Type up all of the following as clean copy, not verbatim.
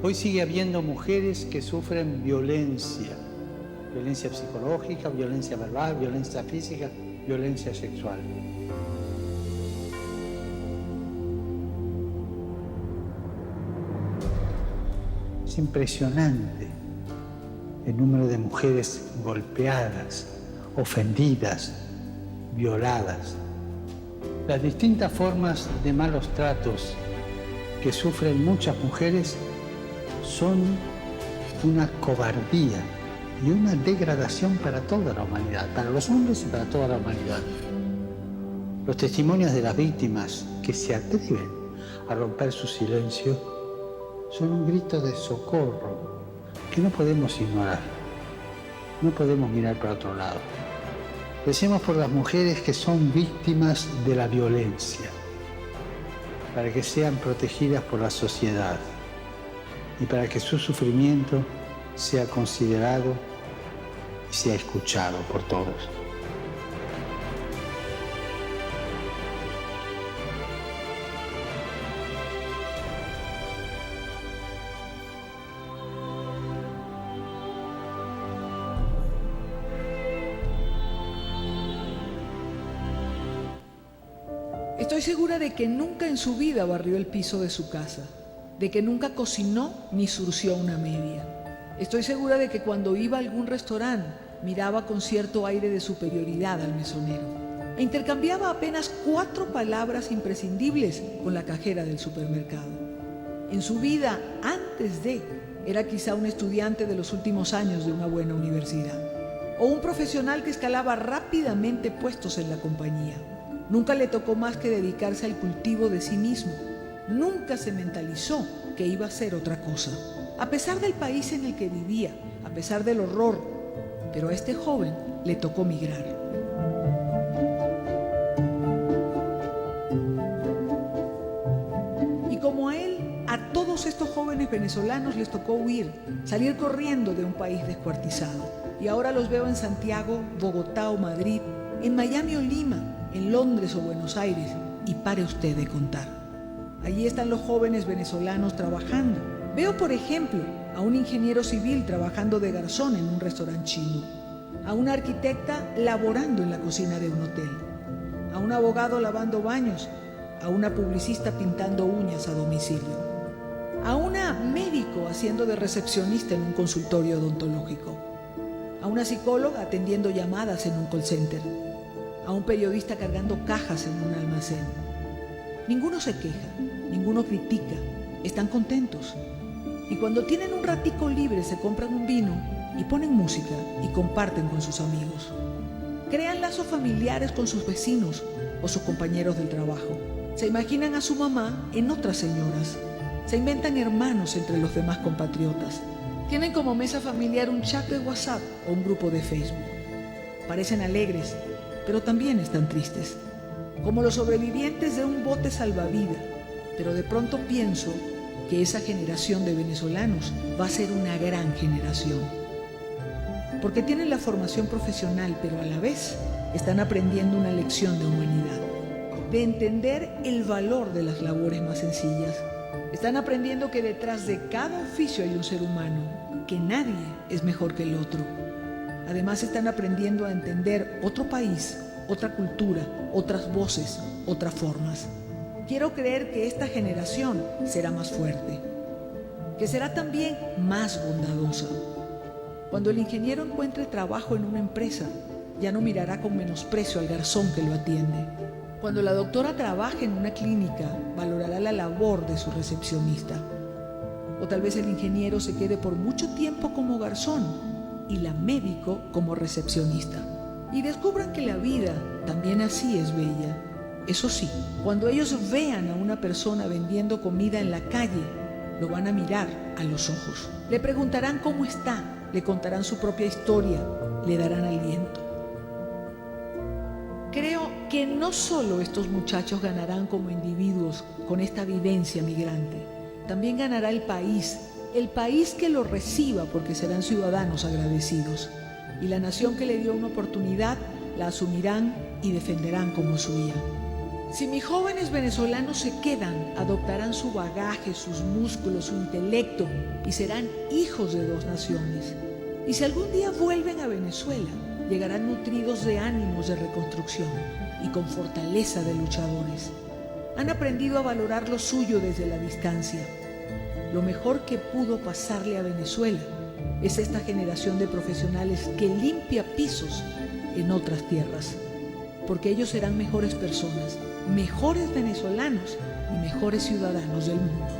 Hoy sigue habiendo mujeres que sufren violencia psicológica, violencia verbal, violencia física, violencia sexual. Es impresionante el número de mujeres golpeadas, ofendidas, violadas. Las distintas formas de malos tratos que sufren muchas mujeres son una cobardía y una degradación para toda la humanidad, para los hombres y para toda la humanidad. Los testimonios de las víctimas que se atreven a romper su silencio son un grito de socorro que no podemos ignorar, no podemos mirar para otro lado. Recemos por las mujeres que son víctimas de la violencia, para que sean protegidas por la sociedad y para que su sufrimiento sea considerado y sea escuchado por todos. Estoy segura de que nunca en su vida barrió el piso de su casa, de que nunca cocinó ni surció una media. Estoy segura de que cuando iba a algún restaurante miraba con cierto aire de superioridad al mesonero e intercambiaba apenas 4 palabras imprescindibles con la cajera del supermercado. En su vida, antes de, era quizá un estudiante de los últimos años de una buena universidad o un profesional que escalaba rápidamente puestos en la compañía. Nunca le tocó más que dedicarse al cultivo de sí mismo. Nunca se mentalizó que iba a ser otra cosa. A pesar del país en el que vivía, a pesar del horror, pero a este joven le tocó migrar. Y como a él, a todos estos jóvenes venezolanos les tocó huir, salir corriendo de un país descuartizado. Y ahora los veo en Santiago, Bogotá o Madrid, en Miami o Lima, en Londres o Buenos Aires, y pare usted de contar. Allí están los jóvenes venezolanos trabajando. Veo, por ejemplo, a un ingeniero civil trabajando de garzón en un restaurante chino, a una arquitecta laborando en la cocina de un hotel, a un abogado lavando baños, a una publicista pintando uñas a domicilio, a una médico haciendo de recepcionista en un consultorio odontológico, a una psicóloga atendiendo llamadas en un call center, a un periodista cargando cajas en un almacén. Ninguno se queja, ninguno critica, están contentos. Y cuando tienen un ratico libre se compran un vino y ponen música y comparten con sus amigos. Crean lazos familiares con sus vecinos o sus compañeros del trabajo. Se imaginan a su mamá en otras señoras. Se inventan hermanos entre los demás compatriotas. Tienen como mesa familiar un chat de WhatsApp o un grupo de Facebook. Parecen alegres, pero también están tristes, como los sobrevivientes de un bote salvavidas. Pero de pronto pienso que esa generación de venezolanos va a ser una gran generación, porque tienen la formación profesional, pero a la vez están aprendiendo una lección de humanidad, de entender el valor de las labores más sencillas. Están aprendiendo que detrás de cada oficio hay un ser humano, que nadie es mejor que el otro. Además están aprendiendo a entender otro país, otra cultura, otras voces, otras formas. Quiero creer que esta generación será más fuerte, que será también más bondadosa. Cuando el ingeniero encuentre trabajo en una empresa, ya no mirará con menosprecio al garzón que lo atiende. Cuando la doctora trabaje en una clínica, valorará la labor de su recepcionista. O tal vez el ingeniero se quede por mucho tiempo como garzón y la médico como recepcionista. Y descubran que la vida también así es bella. Eso sí, cuando ellos vean a una persona vendiendo comida en la calle, lo van a mirar a los ojos. Le preguntarán cómo está, le contarán su propia historia, le darán aliento. Creo que no solo estos muchachos ganarán como individuos con esta vivencia migrante, también ganará el país que los reciba porque serán ciudadanos agradecidos. Y la nación que le dio una oportunidad la asumirán y defenderán como suya. Si mis jóvenes venezolanos se quedan, adoptarán su bagaje, sus músculos, su intelecto y serán hijos de dos naciones. Y si algún día vuelven a Venezuela, llegarán nutridos de ánimos de reconstrucción y con fortaleza de luchadores. Han aprendido a valorar lo suyo desde la distancia. Lo mejor que pudo pasarle a Venezuela es esta generación de profesionales que limpia pisos en otras tierras, porque ellos serán mejores personas, mejores venezolanos y mejores ciudadanos del mundo.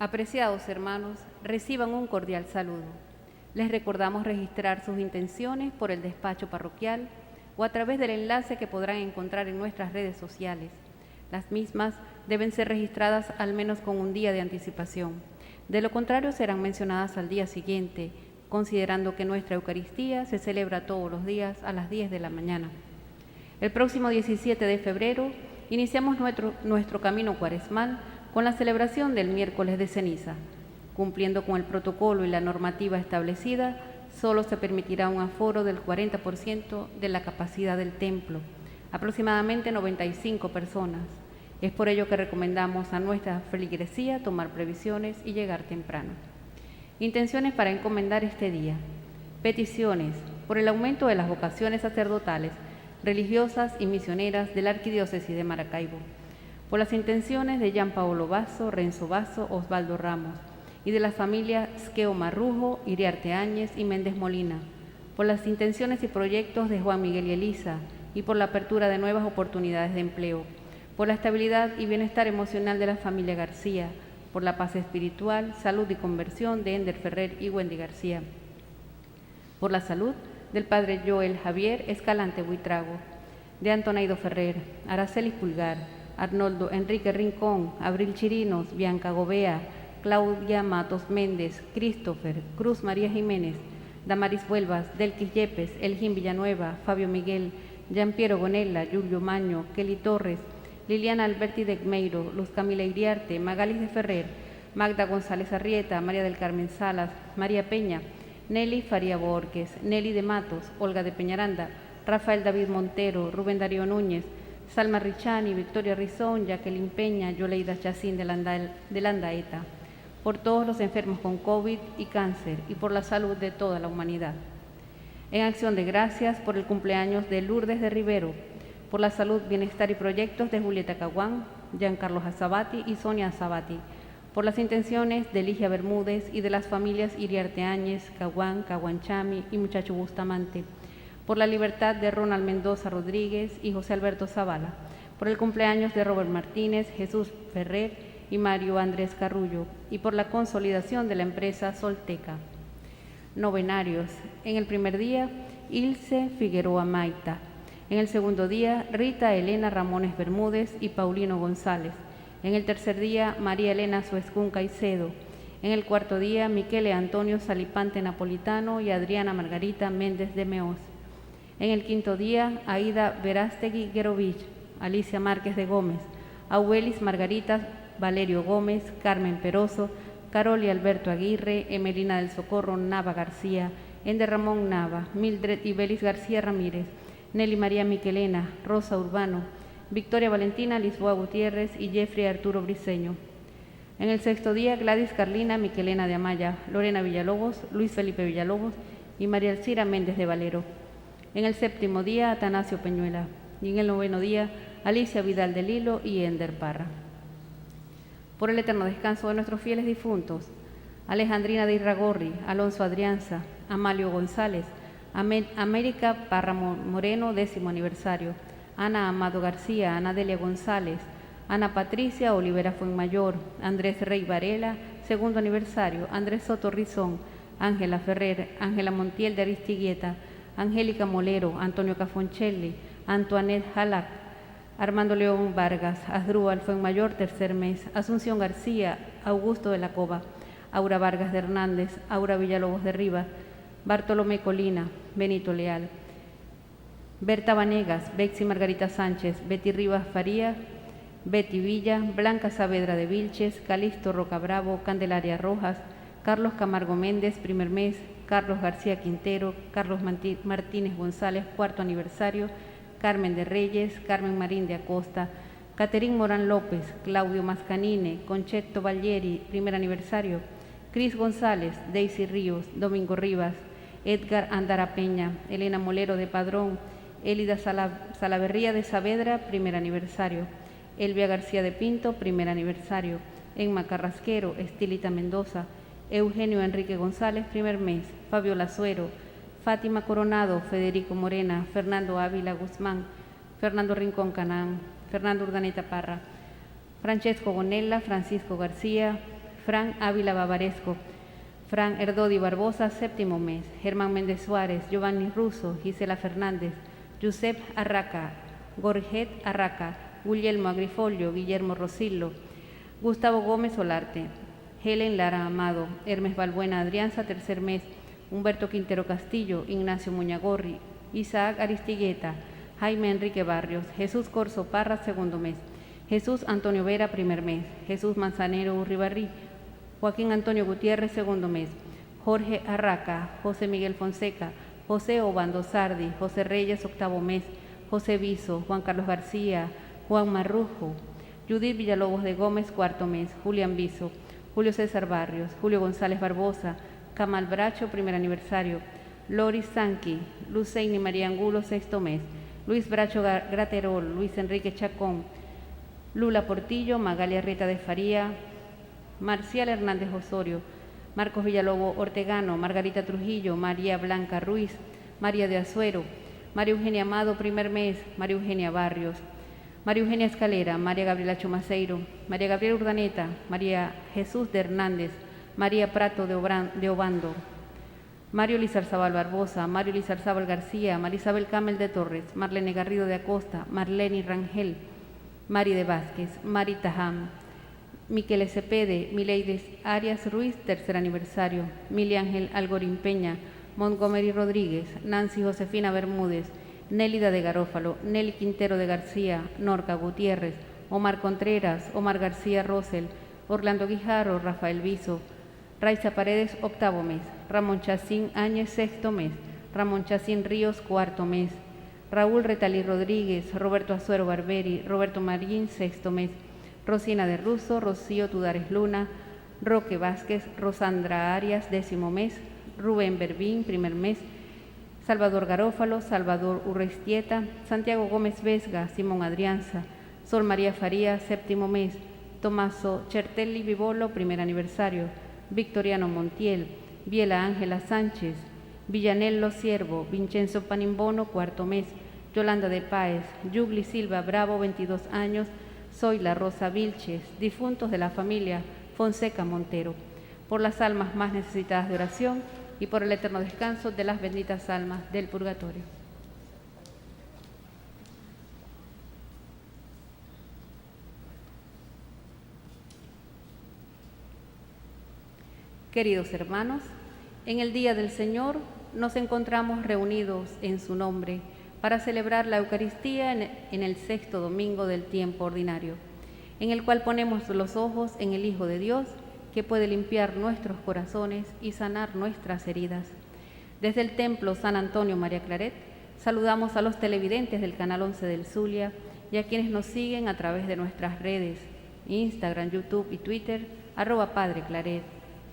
Apreciados hermanos, reciban un cordial saludo. Les recordamos registrar sus intenciones por el despacho parroquial o a través del enlace que podrán encontrar en nuestras redes sociales. Las mismas deben ser registradas al menos con un día de anticipación. De lo contrario, serán mencionadas al día siguiente, considerando que nuestra Eucaristía se celebra todos los días a las 10 de la mañana. El próximo 17 de febrero iniciamos nuestro camino cuaresmal con la celebración del miércoles de ceniza. Cumpliendo con el protocolo y la normativa establecida, solo se permitirá un aforo del 40% de la capacidad del templo, aproximadamente 95 personas. Es por ello que recomendamos a nuestra feligresía tomar previsiones y llegar temprano. Intenciones para encomendar este día. Peticiones por el aumento de las vocaciones sacerdotales, religiosas y misioneras de la Arquidiócesis de Maracaibo, por las intenciones de Jean Paolo Basso, Renzo Basso, Osvaldo Ramos, y de las familias Squeo Marrujo, Iriarte Áñez y Méndez Molina, por las intenciones y proyectos de Juan Miguel y Elisa, y por la apertura de nuevas oportunidades de empleo, por la estabilidad y bienestar emocional de la familia García, por la paz espiritual, salud y conversión de Ender Ferrer y Wendy García, por la salud del padre Joel Javier Escalante Buitrago, de Antonaido Ferrer, Aracelis Pulgar, Arnoldo Enrique Rincón, Abril Chirinos, Bianca Gobea, Claudia Matos Méndez, Christopher, Cruz María Jiménez, Damaris Vuelvas, Delquis Yepes, Elgin Villanueva, Fabio Miguel, Giampiero Gonella, Julio Maño, Kelly Torres, Liliana Alberti de Gmeiro, Luz Camila Iriarte, Magalis de Ferrer, Magda González Arrieta, María del Carmen Salas, María Peña, Nelly Faría Borges, Nelly de Matos, Olga de Peñaranda, Rafael David Montero, Rubén Darío Núñez, Salma Richani, Victoria Rizón, Jacqueline Peña, Yoleida Chacín de Landaeta, por todos los enfermos con COVID y cáncer y por la salud de toda la humanidad. En acción de gracias por el cumpleaños de Lourdes de Rivero, por la salud, bienestar y proyectos de Julieta Caguán, Giancarlo Azabati y Sonia Azabati, por las intenciones de Ligia Bermúdez y de las familias Iriarte Áñez, Caguán, Caguanchami y Muchacho Bustamante, por la libertad de Ronald Mendoza Rodríguez y José Alberto Zavala, por el cumpleaños de Robert Martínez, Jesús Ferrer y Mario Andrés Carrullo, y por la consolidación de la empresa Solteca. Novenarios. En el primer día, Ilse Figueroa Maita. En el segundo día, Rita Elena Ramones Bermúdez y Paulino González. En el tercer día, María Elena Suescún Caicedo. En el cuarto día, Miquele Antonio Salipante Napolitano y Adriana Margarita Méndez de Meos. En el quinto día, Aida Verástegui Guerovich, Alicia Márquez de Gómez, Auelis Margarita Valerio Gómez, Carmen Peroso, Carol y Alberto Aguirre, Emelina del Socorro Nava García, Ender Ramón Nava, Mildred y Belis García Ramírez, Nelly María Miquelena, Rosa Urbano, Victoria Valentina Lisboa Gutiérrez y Jeffrey Arturo Briceño. En el sexto día, Gladys Carlina Miquelena de Amaya, Lorena Villalobos, Luis Felipe Villalobos y María Alcira Méndez de Valero. En el séptimo día, Atanasio Peñuela. Y en el noveno día, Alicia Vidal del Hilo y Ender Parra. Por el eterno descanso de nuestros fieles difuntos, Alejandrina de Irragorri, Alonso Adrianza, Amalio González, América Parra Moreno, 10º aniversario, Ana Amado García, Ana Delia González, Ana Patricia Olivera Fuenmayor, Andrés Rey Varela, 2º aniversario, Andrés Soto Rizón, Ángela Ferrer, Ángela Montiel de Aristiguieta, Angélica Molero, Antonio Cafoncelli, Antoinette Jalac, Armando León Vargas, Asdrúbal Fuenmayor, tercer mes, Asunción García, Augusto de la Cova, Aura Vargas de Hernández, Aura Villalobos de Rivas, Bartolomé Colina, Benito Leal, Berta Vanegas, Bexi Margarita Sánchez, Betty Rivas Faría, Betty Villa, Blanca Saavedra de Vilches, Calixto Roca Bravo, Candelaria Rojas, Carlos Camargo Méndez, primer mes, Carlos García Quintero, Carlos Martínez González, cuarto aniversario, Carmen de Reyes, Carmen Marín de Acosta, Caterín Morán López, Claudio Mascanine, Conchetto Vallieri, primer aniversario, Cris González, Daisy Ríos, Domingo Rivas, Edgar Andara Peña, Elena Molero de Padrón, Elida Salaverría de Saavedra, primer aniversario, Elvia García de Pinto, primer aniversario, Emma Carrasquero, Estilita Mendoza, Eugenio Enrique González, primer mes, Fabiola Suero, Fátima Coronado, Federico Morena, Fernando Ávila Guzmán, Fernando Rincón Canán, Fernando Urdaneta Parra, Francesco Bonella, Francisco García, Fran Ávila Bavaresco, Fran Erdodi Barbosa, séptimo mes, Germán Méndez Suárez, Giovanni Russo, Gisela Fernández, Josep Arraca, Gorget Arraca, Guglielmo Agrifolio, Guillermo Rosillo, Gustavo Gómez Olarte, Helen Lara Amado, Hermes Balbuena Adrianza, tercer mes, Humberto Quintero Castillo, Ignacio Muñagorri, Isaac Aristigueta, Jaime Enrique Barrios, Jesús Corso Parra, segundo mes, Jesús Antonio Vera, primer mes, Jesús Manzanero Urribarrí, Joaquín Antonio Gutiérrez, segundo mes, Jorge Arraca, José Miguel Fonseca, José Obando Sardi, José Reyes, octavo mes, José Viso, Juan Carlos García, Juan Marrujo, Judith Villalobos de Gómez, cuarto mes, Julián Viso, Julio César Barrios, Julio González Barbosa, Camal Bracho, primer aniversario, Loris Sanqui, Luceini María Angulo, sexto mes, Luis Bracho Graterol, Luis Enrique Chacón, Lula Portillo, Magalia Rita de Faría, Marcial Hernández Osorio, Marcos Villalobos Ortegano, Margarita Trujillo, María Blanca Ruiz, María de Azuero, María Eugenia Amado, primer mes, María Eugenia Barrios, María Eugenia Escalera, María Gabriela Chumaceiro, María Gabriela Urdaneta, María Jesús de Hernández, María Prato de Obando, Mario Lizarzábal Barbosa, Mario Lizarzábal García, Marisabel Camel de Torres, Marlene Garrido de Acosta, Marlene Rangel, Mari de Vázquez, Mari Tajam, Miquel Cepede, Mileides Arias Ruiz, tercer aniversario, Mili Ángel Algorín Peña, Montgomery Rodríguez, Nancy Josefina Bermúdez, Nélida de Garófalo, Nelly Quintero de García, Norca Gutiérrez, Omar Contreras, Omar García Rosel, Orlando Guijarro, Rafael Viso, Raiza Paredes, octavo mes, Ramón Chacín Áñez, sexto mes, Ramón Chacín Ríos, cuarto mes, Raúl Retalí Rodríguez, Roberto Azuero Barberi, Roberto Marín, sexto mes, Rosina de Russo, Rocío Tudares Luna, Roque Vázquez, Rosandra Arias, décimo mes, Rubén Berbín, primer mes, Salvador Garófalo, Salvador Urrestieta, Santiago Gómez Vesga, Simón Adrianza, Sol María Faría, séptimo mes, Tomaso Chertelli Vivolo, primer aniversario, Victoriano Montiel, Biela Ángela Sánchez, Villanello Siervo, Vincenzo Panimbono, cuarto mes, Yolanda de Páez, Yugli Silva Bravo, 22 años, Soy la Rosa Vilches, difuntos de la familia Fonseca Montero, por las almas más necesitadas de oración y por el eterno descanso de las benditas almas del purgatorio. Queridos hermanos, en el Día del Señor nos encontramos reunidos en su nombre para celebrar la Eucaristía en el sexto domingo del tiempo ordinario, en el cual ponemos los ojos en el Hijo de Dios, que puede limpiar nuestros corazones y sanar nuestras heridas. Desde el Templo San Antonio María Claret, saludamos a los televidentes del Canal 11 del Zulia y a quienes nos siguen a través de nuestras redes, Instagram, YouTube y Twitter, @Padre Claret,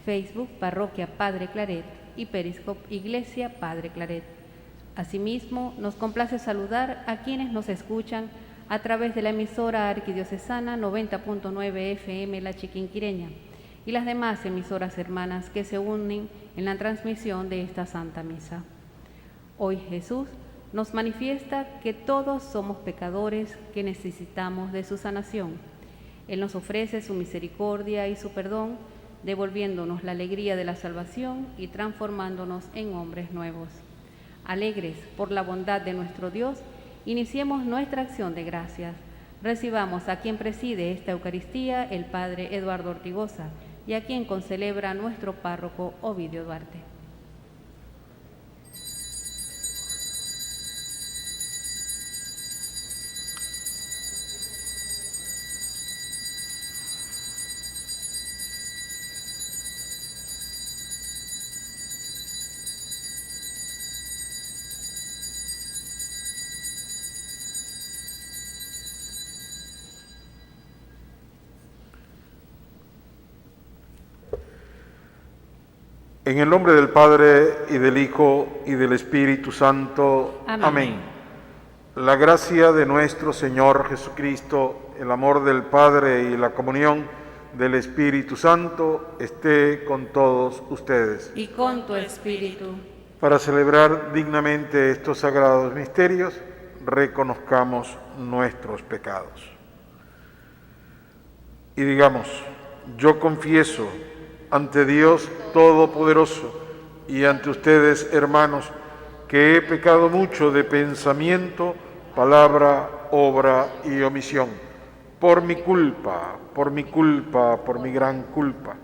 Facebook Parroquia Padre Claret y Periscope Iglesia Padre Claret. Asimismo, nos complace saludar a quienes nos escuchan a través de la emisora arquidiocesana 90.9 FM La Chiquinquireña y las demás emisoras hermanas que se unen en la transmisión de esta Santa Misa. Hoy Jesús nos manifiesta que todos somos pecadores que necesitamos de su sanación. Él nos ofrece su misericordia y su perdón devolviéndonos la alegría de la salvación y transformándonos en hombres nuevos. Alegres por la bondad de nuestro Dios, iniciemos nuestra acción de gracias. Recibamos a quien preside esta Eucaristía, el Padre Eduardo Ortigoza, y a quien concelebra nuestro párroco Ovidio Duarte. En el nombre del Padre, y del Hijo, y del Espíritu Santo. Amén. Amén. La gracia de nuestro Señor Jesucristo, el amor del Padre y la comunión del Espíritu Santo esté con todos ustedes. Y con tu espíritu. Para celebrar dignamente estos sagrados misterios, reconozcamos nuestros pecados. Y digamos: yo confieso ante Dios Todopoderoso y ante ustedes, hermanos, que he pecado mucho de pensamiento, palabra, obra y omisión, por mi culpa, por mi gran culpa.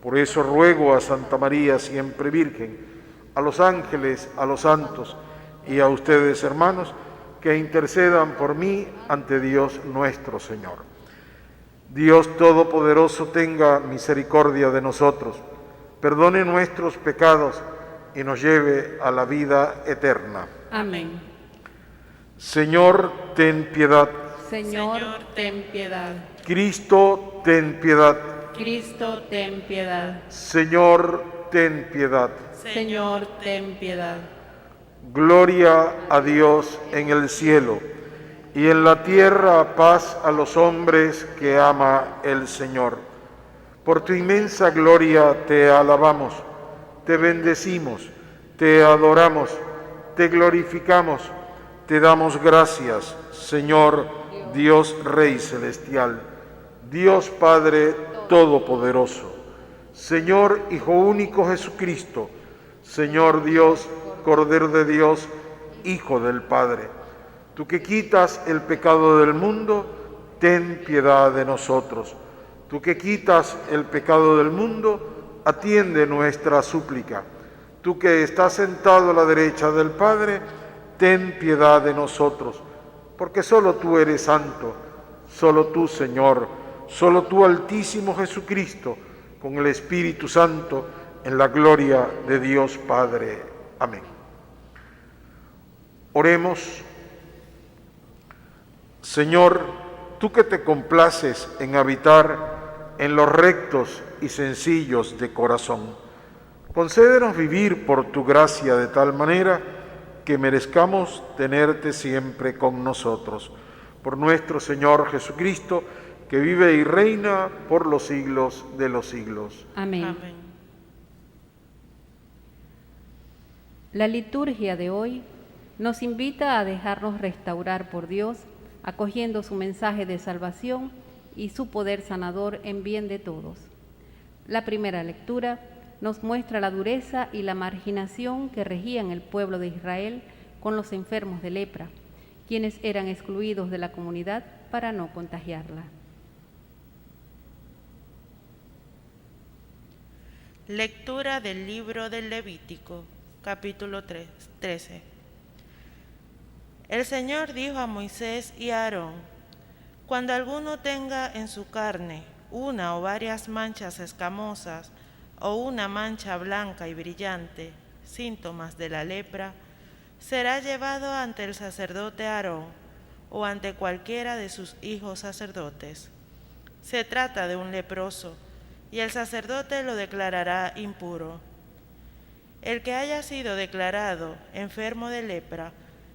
Por eso ruego a Santa María, siempre Virgen, a los ángeles, a los santos y a ustedes, hermanos, que intercedan por mí ante Dios nuestro Señor. Dios Todopoderoso tenga misericordia de nosotros, perdone nuestros pecados y nos lleve a la vida eterna. Amén. Señor, ten piedad. Señor, ten piedad. Cristo, ten piedad. Cristo, ten piedad. Señor, ten piedad. Señor, ten piedad. Gloria a Dios en el cielo, y en la tierra paz a los hombres que ama el Señor. Por tu inmensa gloria te alabamos, te bendecimos, te adoramos, te glorificamos, te damos gracias, Señor, Dios Rey Celestial, Dios Padre Todopoderoso, Señor Hijo Único Jesucristo, Señor Dios, Cordero de Dios, Hijo del Padre. Tú que quitas el pecado del mundo, ten piedad de nosotros. Tú que quitas el pecado del mundo, atiende nuestra súplica. Tú que estás sentado a la derecha del Padre, ten piedad de nosotros. Porque solo tú eres santo, solo tú, Señor, solo tú, Altísimo Jesucristo, con el Espíritu Santo, en la gloria de Dios Padre. Amén. Oremos. Señor, tú que te complaces en habitar en los rectos y sencillos de corazón, concédenos vivir por tu gracia de tal manera que merezcamos tenerte siempre con nosotros. Por nuestro Señor Jesucristo, que vive y reina por los siglos de los siglos. Amén. Amén. La liturgia de hoy nos invita a dejarnos restaurar por Dios, acogiendo su mensaje de salvación y su poder sanador en bien de todos. La primera lectura nos muestra la dureza y la marginación que regían el pueblo de Israel con los enfermos de lepra, quienes eran excluidos de la comunidad para no contagiarla. Lectura del libro del Levítico, capítulo 13. El Señor dijo a Moisés y a Aarón: cuando alguno tenga en su carne una o varias manchas escamosas o una mancha blanca y brillante, síntomas de la lepra, será llevado ante el sacerdote Aarón o ante cualquiera de sus hijos sacerdotes. Se trata de un leproso, y el sacerdote lo declarará impuro. El que haya sido declarado enfermo de lepra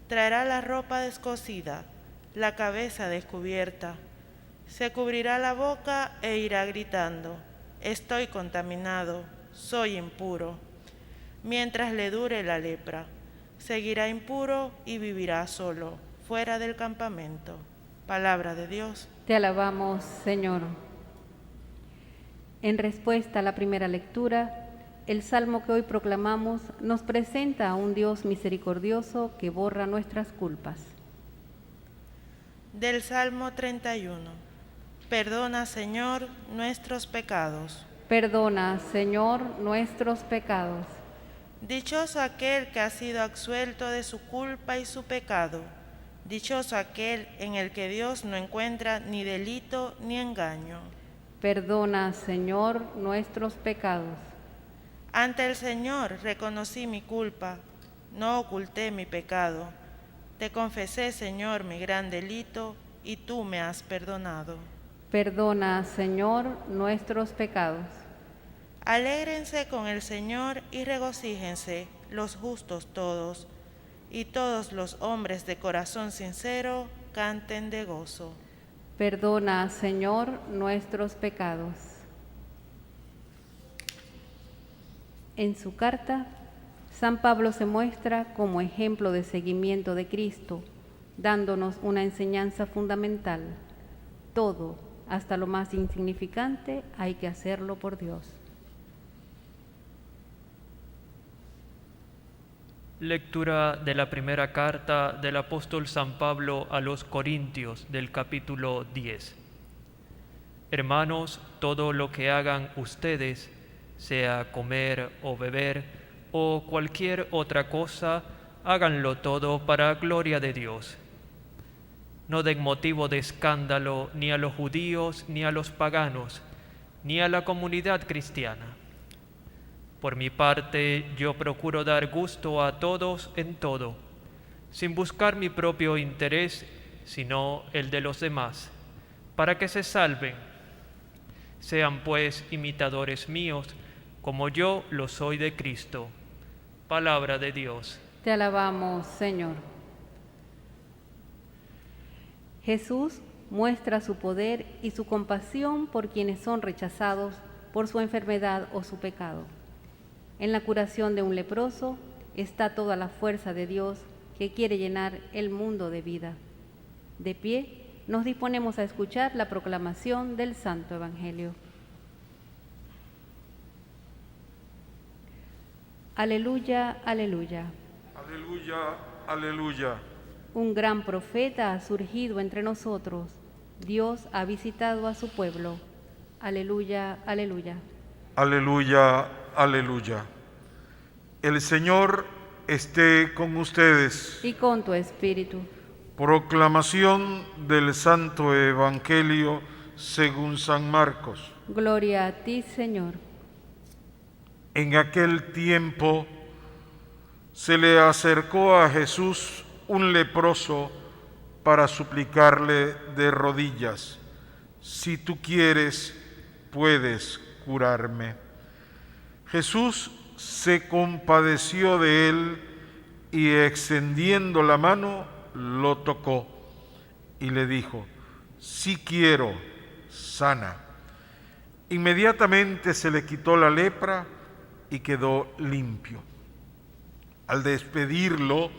traerá la ropa descosida, la cabeza descubierta, se cubrirá la boca e irá gritando: estoy contaminado, soy impuro. Mientras le dure la lepra, seguirá impuro y vivirá solo, fuera del campamento. Palabra de Dios. Te alabamos, Señor. En respuesta a la primera lectura, el salmo que hoy proclamamos nos presenta a un Dios misericordioso que borra nuestras culpas. Del Salmo 31. Perdona, Señor, nuestros pecados. Perdona, Señor, nuestros pecados. Dichoso aquel que ha sido absuelto de su culpa y su pecado. Dichoso aquel en el que Dios no encuentra ni delito ni engaño. Perdona, Señor, nuestros pecados. Ante el Señor reconocí mi culpa, no oculté mi pecado. Te confesé, Señor, mi gran delito, y tú me has perdonado. Perdona, Señor, nuestros pecados. Alégrense con el Señor y regocíjense los justos todos, y todos los hombres de corazón sincero canten de gozo. Perdona, Señor, nuestros pecados. En su carta, San Pablo se muestra como ejemplo de seguimiento de Cristo, dándonos una enseñanza fundamental. Todo, hasta lo más insignificante, hay que hacerlo por Dios. Lectura de la primera carta del apóstol San Pablo a los Corintios del capítulo 10. Hermanos, todo lo que hagan ustedes, sea comer o beber o cualquier otra cosa, háganlo todo para gloria de Dios. No den motivo de escándalo ni a los judíos ni a los paganos, ni a la comunidad cristiana. Por mi parte, yo procuro dar gusto a todos en todo, sin buscar mi propio interés, sino el de los demás, para que se salven. Sean pues imitadores míos, como yo lo soy de Cristo. Palabra de Dios. Te alabamos, Señor. Jesús muestra su poder y su compasión por quienes son rechazados por su enfermedad o su pecado. En la curación de un leproso está toda la fuerza de Dios que quiere llenar el mundo de vida. De pie, nos disponemos a escuchar la proclamación del Santo Evangelio. Aleluya, aleluya. Aleluya, aleluya. Un gran profeta ha surgido entre nosotros. Dios ha visitado a su pueblo. Aleluya, aleluya. Aleluya, aleluya. El Señor esté con ustedes. Y con tu espíritu. Proclamación del Santo Evangelio según San Marcos. Gloria a ti, Señor. En aquel tiempo se le acercó a Jesús un leproso para suplicarle de rodillas: si tú quieres, puedes curarme. Jesús se compadeció de él y extendiendo la mano lo tocó y le dijo: sí quiero, sana. Inmediatamente se le quitó la lepra y quedó limpio. Al despedirlo,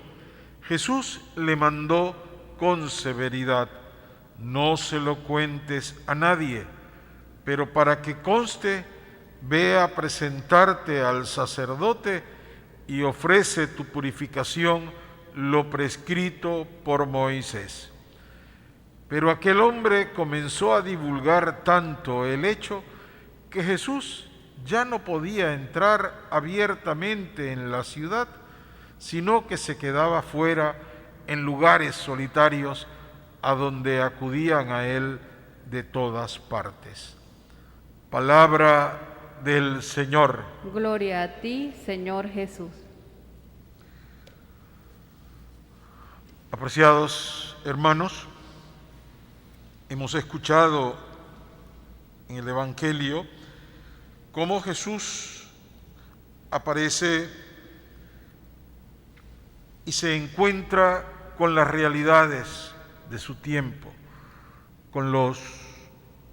Jesús le mandó con severidad: no se lo cuentes a nadie, pero para que conste, ve a presentarte al sacerdote y ofrece tu purificación lo prescrito por Moisés. Pero aquel hombre comenzó a divulgar tanto el hecho que Jesús ya no podía entrar abiertamente en la ciudad, sino que se quedaba fuera en lugares solitarios a donde acudían a él de todas partes. Palabra del Señor. Gloria a ti, Señor Jesús. Apreciados hermanos, hemos escuchado en el Evangelio cómo Jesús aparece y se encuentra con las realidades de su tiempo, con los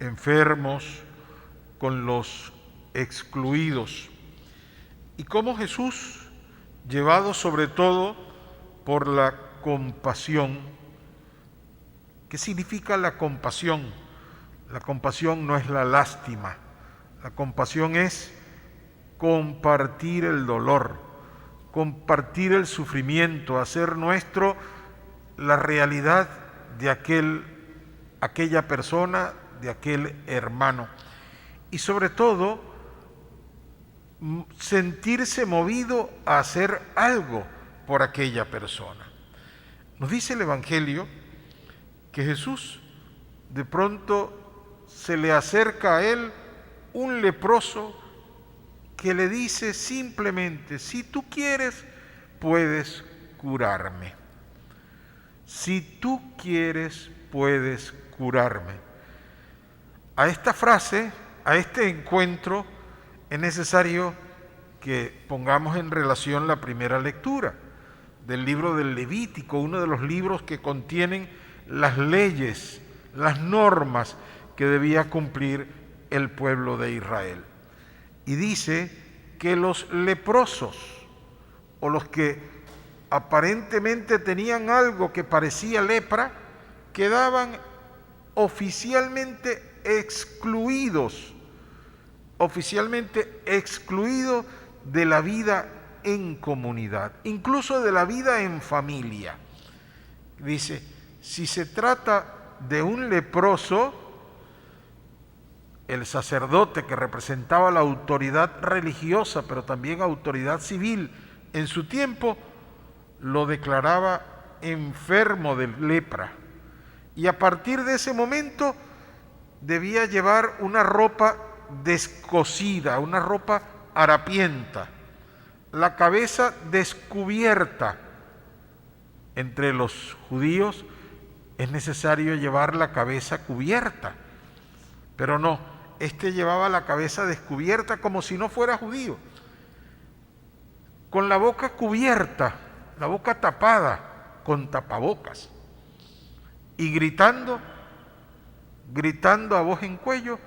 enfermos, con los excluidos, y cómo Jesús, llevado sobre todo por la compasión. ¿Qué significa la compasión? La compasión no es la lástima, La compasión es compartir el dolor, compartir el sufrimiento, hacer nuestro la realidad de aquella persona, de aquel hermano. Y sobre todo, sentirse movido a hacer algo por aquella persona. Nos dice el Evangelio que Jesús de pronto se le acerca a él un leproso que le dice simplemente: si tú quieres, puedes curarme. Si tú quieres, puedes curarme. A esta frase, a este encuentro, es necesario que pongamos en relación la primera lectura del libro del Levítico, uno de los libros que contienen las leyes, las normas que debía cumplir el pueblo de Israel. Y dice que los leprosos, o los que aparentemente tenían algo que parecía lepra, quedaban oficialmente excluidos de la vida en comunidad, incluso de la vida en familia. Dice, si se trata de un leproso, el sacerdote, que representaba la autoridad religiosa, pero también autoridad civil en su tiempo, lo declaraba enfermo de lepra. Y a partir de ese momento debía llevar una ropa descosida, una ropa harapienta, la cabeza descubierta. Entre los judíos es necesario llevar la cabeza cubierta, pero no, este llevaba la cabeza descubierta como si no fuera judío, con la boca cubierta, la boca tapada con tapabocas, y gritando a voz en cuello: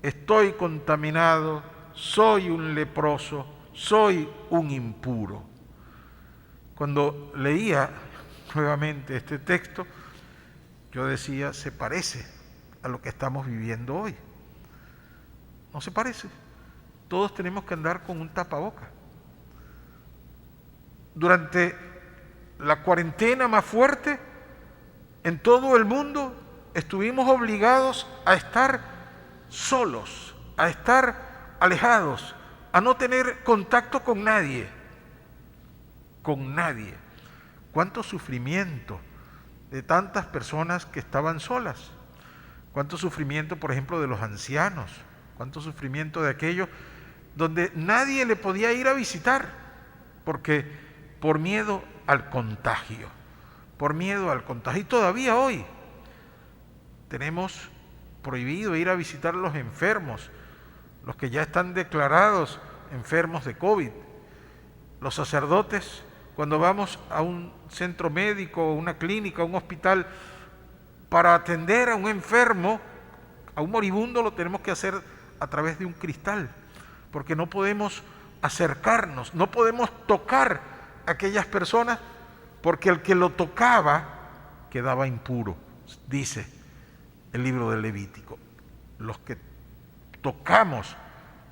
estoy contaminado, soy un leproso, soy un impuro. Cuando leía nuevamente este texto, yo decía, se parece a lo que estamos viviendo hoy. No se parece. Todos tenemos que andar con un tapaboca. Durante la cuarentena más fuerte, en todo el mundo estuvimos obligados a estar solos, a estar alejados, a no tener contacto con nadie. Con nadie. Cuánto sufrimiento de tantas personas que estaban solas. Cuánto sufrimiento, por ejemplo, de los ancianos. Cuánto sufrimiento de aquellos donde nadie le podía ir a visitar, porque por miedo al contagio. Por miedo al contagio. Y todavía hoy tenemos prohibido ir a visitar a los enfermos, los que ya están declarados enfermos de COVID. Los sacerdotes, cuando vamos a un centro médico, a una clínica, a un hospital, para atender a un enfermo, a un moribundo, lo tenemos que hacer a través de un cristal, porque no podemos acercarnos, no podemos tocar a aquellas personas, porque el que lo tocaba quedaba impuro, dice el libro del Levítico. Los que tocamos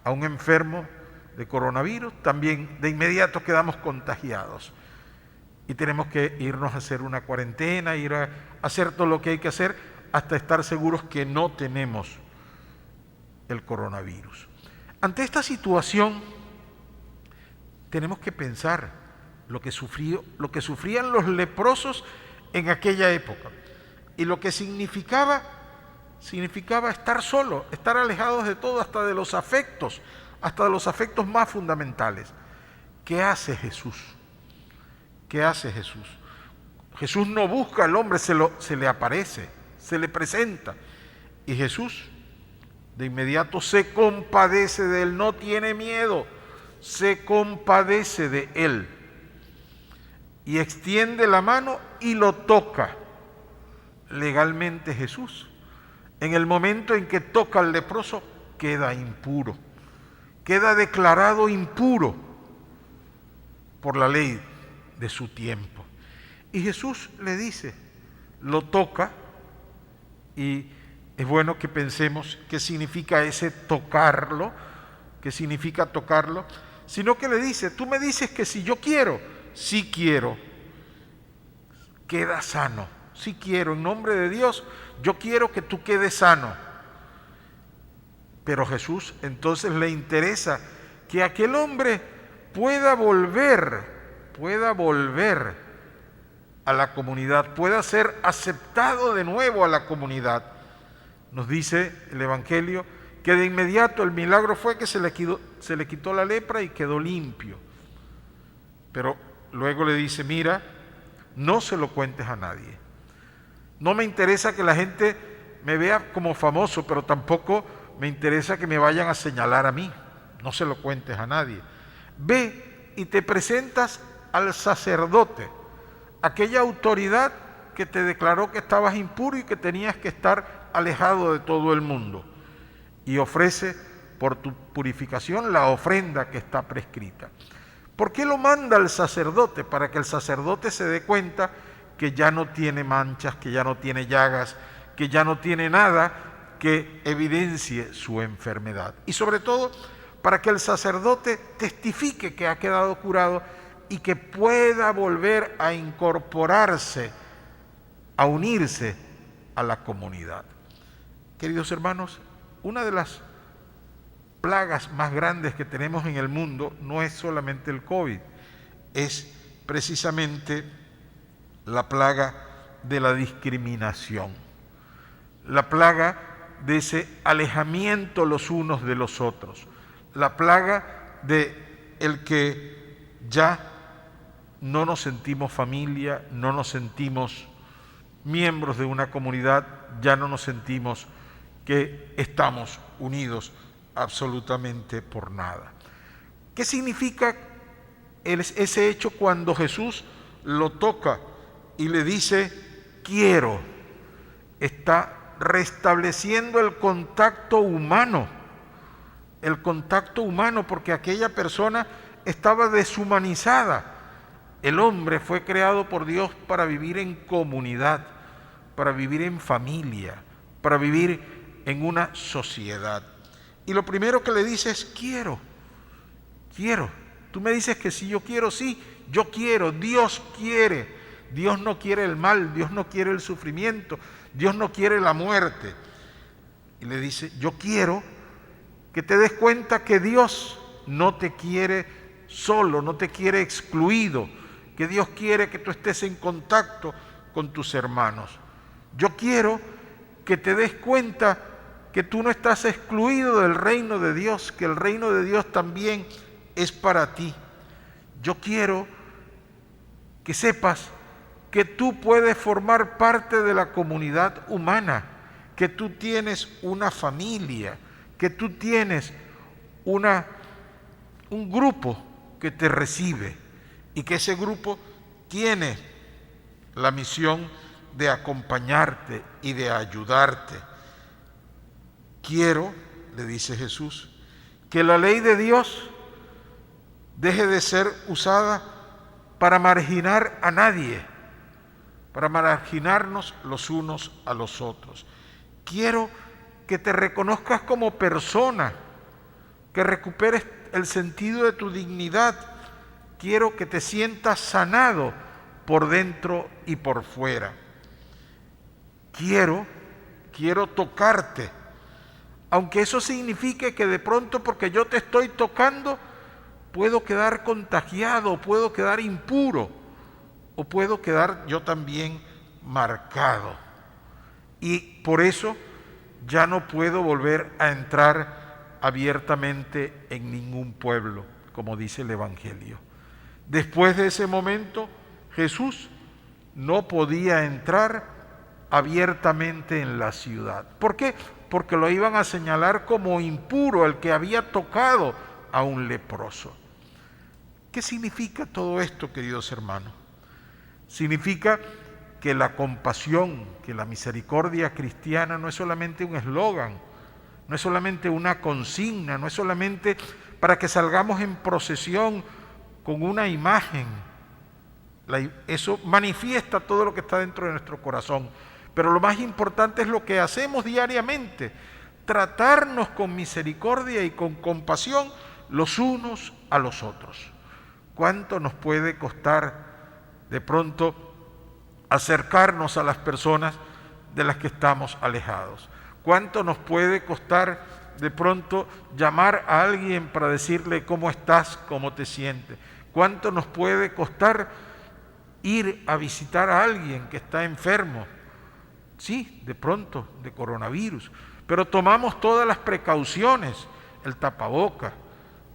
a un enfermo de coronavirus, también de inmediato quedamos contagiados. Y tenemos que irnos a hacer una cuarentena, ir a hacer todo lo que hay que hacer hasta estar seguros que no tenemos el coronavirus. Ante esta situación, tenemos que pensar lo que sufrían los leprosos en aquella época y lo que significaba estar solo, estar alejados de todo, hasta de los afectos más fundamentales. ¿Qué hace Jesús? ¿Qué hace Jesús? Jesús no busca al hombre, se le aparece, se le presenta. Y Jesús de inmediato se compadece de él, no tiene miedo, se compadece de él. Y extiende la mano y lo toca. Legalmente Jesús, en el momento en que toca al leproso, queda impuro, queda declarado impuro por la ley de su tiempo. Y Jesús le dice, lo toca, y es bueno que pensemos qué significa ese tocarlo, qué significa tocarlo, sino que le dice, tú me dices que si yo quiero, sí quiero, queda sano, sí quiero, en nombre de Dios, yo quiero que tú quedes sano. Pero Jesús entonces le interesa que aquel hombre pueda volver a la comunidad, pueda ser aceptado de nuevo a la comunidad. Nos dice el Evangelio que de inmediato el milagro fue que se le quitó la lepra y quedó limpio. Pero luego le dice, mira, no se lo cuentes a nadie. No me interesa que la gente me vea como famoso, pero tampoco me interesa que me vayan a señalar a mí. No se lo cuentes a nadie. Ve y te presentas al sacerdote, aquella autoridad que te declaró que estabas impuro y que tenías que estar alejado de todo el mundo. Y ofrece por tu purificación la ofrenda que está prescrita. ¿Por qué lo manda el sacerdote? Para que el sacerdote se dé cuenta que ya no tiene manchas, que ya no tiene llagas, que ya no tiene nada que evidencie su enfermedad. Y sobre todo, para que el sacerdote testifique que ha quedado curado y que pueda volver a incorporarse, a unirse a la comunidad. Queridos hermanos, una de las plagas más grandes que tenemos en el mundo no es solamente el COVID, es precisamente la plaga de la discriminación, la plaga de ese alejamiento los unos de los otros, la plaga de el que ya no nos sentimos familia, no nos sentimos miembros de una comunidad, ya no nos sentimos que estamos unidos absolutamente por nada. ¿Qué significa ese hecho cuando Jesús lo toca y le dice, quiero? Está restableciendo el contacto humano, porque aquella persona estaba deshumanizada. El hombre fue creado por Dios para vivir en comunidad, para vivir en familia, para vivir en una sociedad. Y lo primero que le dice es, quiero. Tú me dices que si yo quiero, sí, yo quiero, Dios quiere. Dios no quiere el mal, Dios no quiere el sufrimiento, Dios no quiere la muerte. Y le dice, yo quiero que te des cuenta que Dios no te quiere solo, no te quiere excluido, que Dios quiere que tú estés en contacto con tus hermanos. Yo quiero que te des cuenta que tú no estás excluido del reino de Dios, que el reino de Dios también es para ti. Yo quiero que sepas que tú puedes formar parte de la comunidad humana, que tú tienes una familia, que tú tienes un grupo que te recibe y que ese grupo tiene la misión de acompañarte y de ayudarte. Quiero, le dice Jesús, que la ley de Dios deje de ser usada para marginar a nadie, para marginarnos los unos a los otros. Quiero que te reconozcas como persona, que recuperes el sentido de tu dignidad. Quiero que te sientas sanado por dentro y por fuera. Quiero tocarte, aunque eso signifique que de pronto porque yo te estoy tocando puedo quedar contagiado, puedo quedar impuro, o puedo quedar yo también marcado. Y por eso ya no puedo volver a entrar abiertamente en ningún pueblo, como dice el Evangelio. Después de ese momento, Jesús no podía entrar abiertamente en la ciudad. ¿Por qué? Porque lo iban a señalar como impuro, el que había tocado a un leproso. ¿Qué significa todo esto, queridos hermanos? Significa que la compasión, que la misericordia cristiana no es solamente un eslogan, no es solamente una consigna, no es solamente para que salgamos en procesión con una imagen. Eso manifiesta todo lo que está dentro de nuestro corazón, pero lo más importante es lo que hacemos diariamente, tratarnos con misericordia y con compasión los unos a los otros. ¿Cuánto nos puede costar de pronto acercarnos a las personas de las que estamos alejados? ¿Cuánto nos puede costar de pronto llamar a alguien para decirle cómo estás, cómo te sientes? ¿Cuánto nos puede costar ir a visitar a alguien que está enfermo? Sí, de pronto, de coronavirus, pero tomamos todas las precauciones, el tapaboca,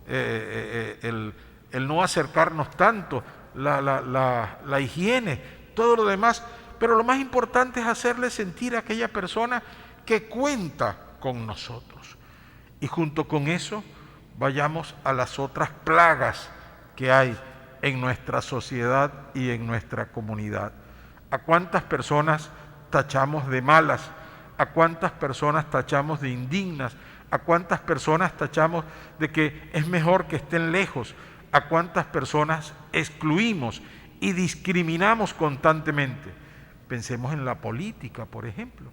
el no acercarnos tanto, la higiene, todo lo demás, pero lo más importante es hacerle sentir a aquella persona que cuenta con nosotros. Y junto con eso, vayamos a las otras plagas que hay en nuestra sociedad y en nuestra comunidad. ¿A cuántas personas tachamos de malas? ¿A cuántas personas tachamos de indignas? ¿A cuántas personas tachamos de que es mejor que estén lejos? ¿A cuántas personas excluimos y discriminamos constantemente? Pensemos en la política, por ejemplo.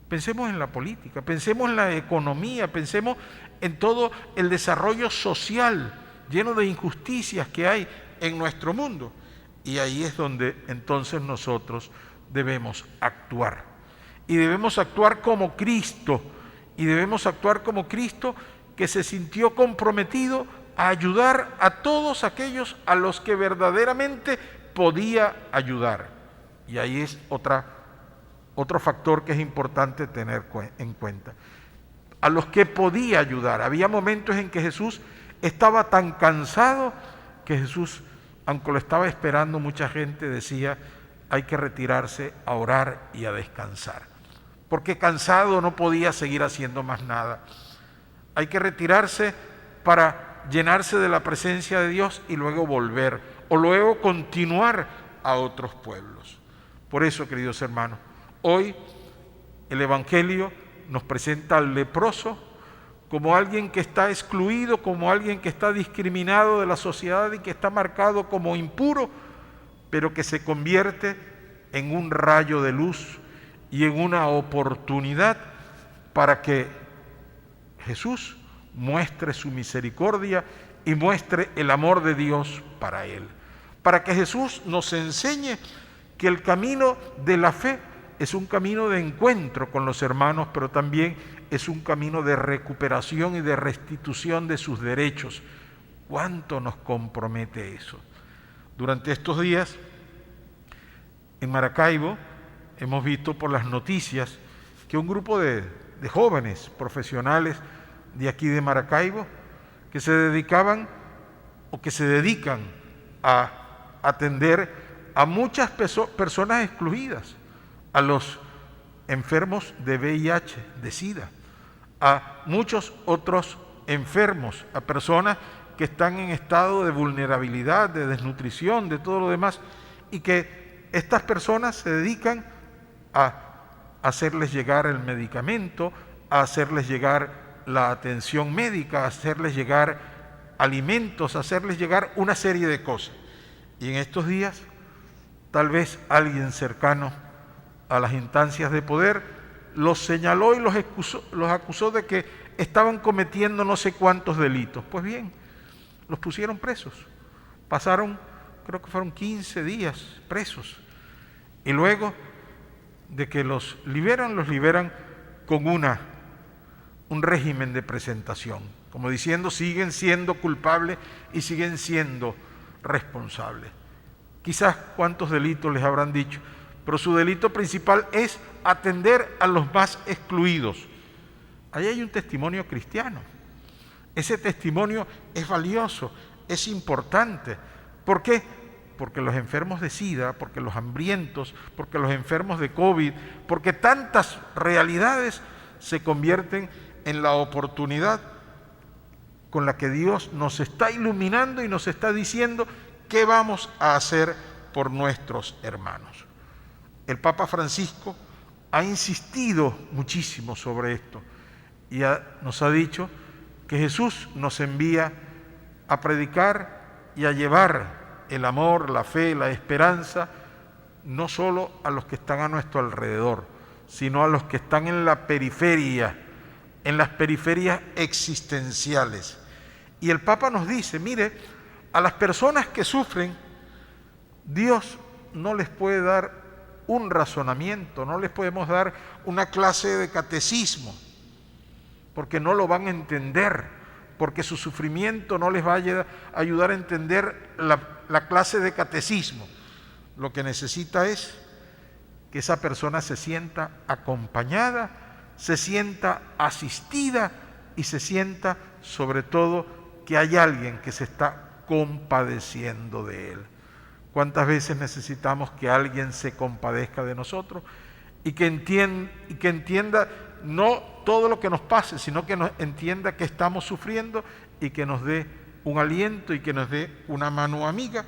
Pensemos en la política, pensemos en la economía, pensemos en todo el desarrollo social lleno de injusticias que hay en nuestro mundo. Y ahí es donde entonces nosotros debemos actuar. Y debemos actuar como Cristo. Y debemos actuar como Cristo, que se sintió comprometido a ayudar a todos aquellos a los que verdaderamente podía ayudar. Y ahí es otro factor que es importante tener en cuenta. A los que podía ayudar. Había momentos en que Jesús estaba tan cansado que Jesús, aunque lo estaba esperando mucha gente, decía: hay que retirarse a orar y a descansar, porque cansado no podía seguir haciendo más nada. Hay que retirarse para llenarse de la presencia de Dios y luego volver, o luego continuar a otros pueblos. Por eso, queridos hermanos, hoy el Evangelio nos presenta al leproso como alguien que está excluido, como alguien que está discriminado de la sociedad y que está marcado como impuro, pero que se convierte en un rayo de luz y en una oportunidad para que Jesús muestre su misericordia y muestre el amor de Dios para él. Para que Jesús nos enseñe que el camino de la fe es un camino de encuentro con los hermanos, pero también es un camino de recuperación y de restitución de sus derechos. ¿Cuánto nos compromete eso? Durante estos días, en Maracaibo, hemos visto por las noticias que un grupo de jóvenes profesionales de aquí de Maracaibo, que se dedicaban o que se dedican a atender a muchas personas excluidas, a los enfermos de VIH, de SIDA, a muchos otros enfermos, a personas que están en estado de vulnerabilidad, de desnutrición, de todo lo demás, y que estas personas se dedican a hacerles llegar el medicamento, a hacerles llegar la atención médica, a hacerles llegar alimentos, a hacerles llegar una serie de cosas. Y en estos días, tal vez alguien cercano a las instancias de poder los señaló y los acusó de que estaban cometiendo no sé cuántos delitos. Pues bien, los pusieron presos. Pasaron, creo que fueron 15 días presos. Y luego de que los liberan con un régimen de presentación, como diciendo: siguen siendo culpables y siguen siendo responsables. Quizás cuántos delitos les habrán dicho, pero su delito principal es atender a los más excluidos. Ahí hay un testimonio cristiano. Ese testimonio es valioso, es importante. ¿Por qué? Porque los enfermos de SIDA, porque los hambrientos, porque los enfermos de COVID, porque tantas realidades se convierten en la oportunidad con la que Dios nos está iluminando y nos está diciendo qué vamos a hacer por nuestros hermanos. El Papa Francisco ha insistido muchísimo sobre esto y nos ha dicho que Jesús nos envía a predicar y a llevar el amor, la fe, la esperanza no solo a los que están a nuestro alrededor, sino a los que están en la periferia, en las periferias existenciales. Y el Papa nos dice, mire, a las personas que sufren, Dios no les puede dar un razonamiento, no les podemos dar una clase de catecismo, porque no lo van a entender, porque su sufrimiento no les va a ayudar a entender la clase de catecismo. Lo que necesita es que esa persona se sienta acompañada, se sienta asistida y se sienta, sobre todo, que hay alguien que se está compadeciendo de él. ¿Cuántas veces necesitamos que alguien se compadezca de nosotros y que entienda no todo lo que nos pase, sino que nos entienda que estamos sufriendo y que nos dé un aliento y que nos dé una mano amiga?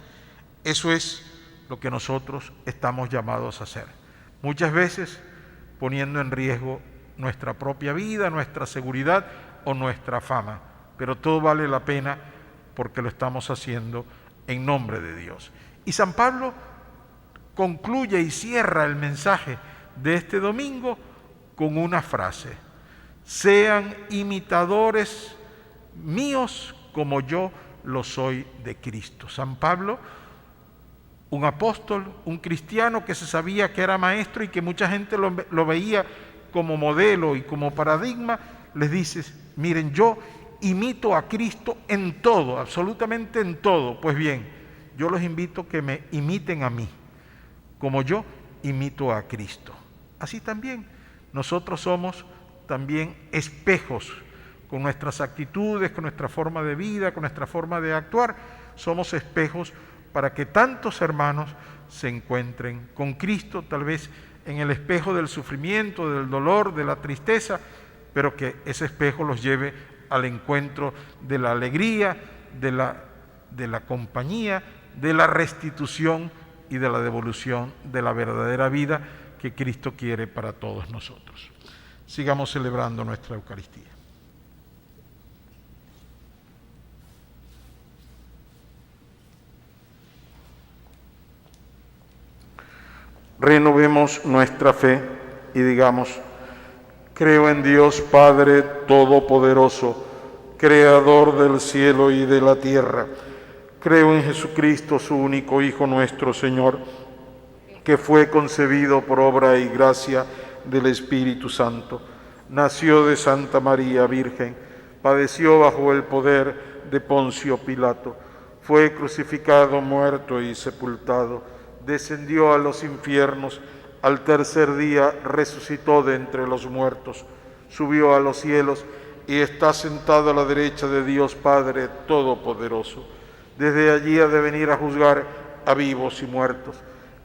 Eso es lo que nosotros estamos llamados a hacer. Muchas veces poniendo en riesgo nuestra propia vida, nuestra seguridad o nuestra fama, pero todo vale la pena porque lo estamos haciendo en nombre de Dios. Y San Pablo concluye y cierra el mensaje de este domingo con una frase: sean imitadores míos como yo lo soy de Cristo. San Pablo, un apóstol, un cristiano que se sabía que era maestro y que mucha gente lo veía como modelo y como paradigma, les dice, miren, yo imito a Cristo en todo, absolutamente en todo. Pues bien, yo los invito a que me imiten a mí, como yo imito a Cristo. Así también, nosotros somos también espejos con nuestras actitudes, con nuestra forma de vida, con nuestra forma de actuar. Somos espejos para que tantos hermanos se encuentren con Cristo, tal vez en el espejo del sufrimiento, del dolor, de la tristeza, pero que ese espejo los lleve al encuentro de la alegría, de la compañía, de la restitución y de la devolución de la verdadera vida que Cristo quiere para todos nosotros. Sigamos celebrando nuestra Eucaristía. Renovemos nuestra fe y digamos: creo en Dios Padre Todopoderoso, Creador del cielo y de la tierra. Creo en Jesucristo, su único Hijo nuestro Señor, que fue concebido por obra y gracia del Espíritu Santo. Nació de Santa María Virgen, padeció bajo el poder de Poncio Pilato, fue crucificado, muerto y sepultado, descendió a los infiernos, al tercer día resucitó de entre los muertos, subió a los cielos y está sentado a la derecha de Dios Padre Todopoderoso. Desde allí ha de venir a juzgar a vivos y muertos.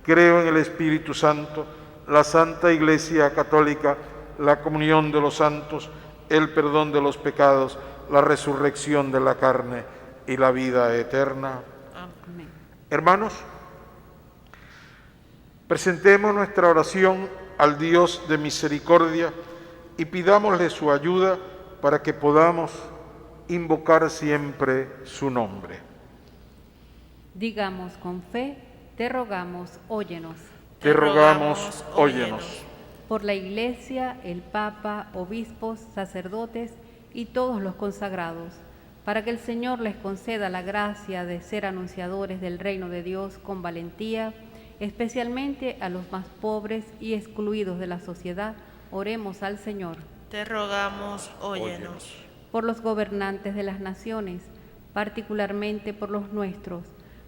Creo en el Espíritu Santo, la Santa Iglesia Católica, la comunión de los santos, el perdón de los pecados, la resurrección de la carne y la vida eterna. Amén. Hermanos, presentemos nuestra oración al Dios de misericordia y pidámosle su ayuda para que podamos invocar siempre su nombre. Digamos con fe, te rogamos, óyenos. Te rogamos, óyenos. Por la Iglesia, el Papa, obispos, sacerdotes y todos los consagrados, para que el Señor les conceda la gracia de ser anunciadores del reino de Dios con valentía, especialmente a los más pobres y excluidos de la sociedad, oremos al Señor. Te rogamos, óyenos. Por los gobernantes de las naciones, particularmente por los nuestros,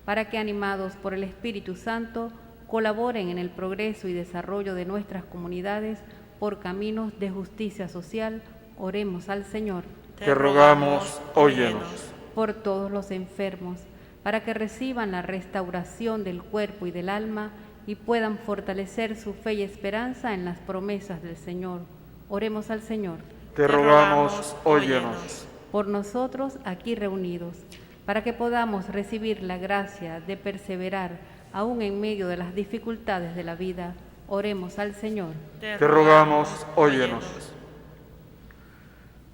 para que, animados por el Espíritu Santo, colaboren en el progreso y desarrollo de nuestras comunidades por caminos de justicia social, oremos al Señor. Te rogamos, óyenos. Por todos los enfermos, para que reciban la restauración del cuerpo y del alma y puedan fortalecer su fe y esperanza en las promesas del Señor, oremos al Señor. Te rogamos, óyenos. Por nosotros aquí reunidos, para que podamos recibir la gracia de perseverar aún en medio de las dificultades de la vida, oremos al Señor. Te rogamos, óyenos.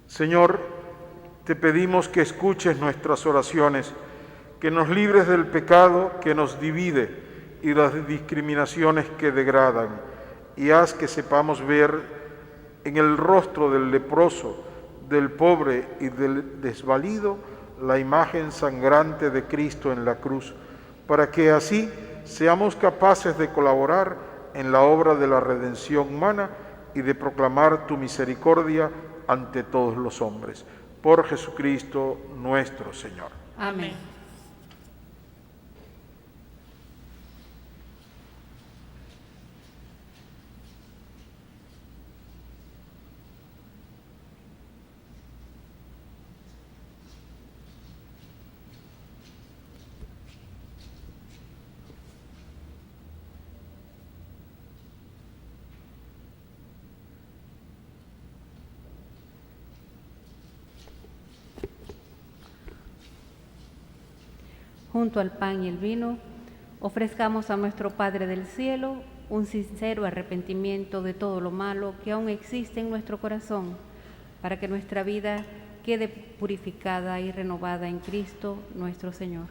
Señor, te pedimos que escuches nuestras oraciones, que nos libres del pecado que nos divide y las discriminaciones que degradan, y haz que sepamos ver en el rostro del leproso, del pobre y del desvalido la imagen sangrante de Cristo en la cruz, para que así seamos capaces de colaborar en la obra de la redención humana y de proclamar tu misericordia ante todos los hombres. Por Jesucristo nuestro Señor. Amén. Junto al pan y el vino, ofrezcamos a nuestro Padre del Cielo un sincero arrepentimiento de todo lo malo que aún existe en nuestro corazón, para que nuestra vida quede purificada y renovada en Cristo nuestro Señor.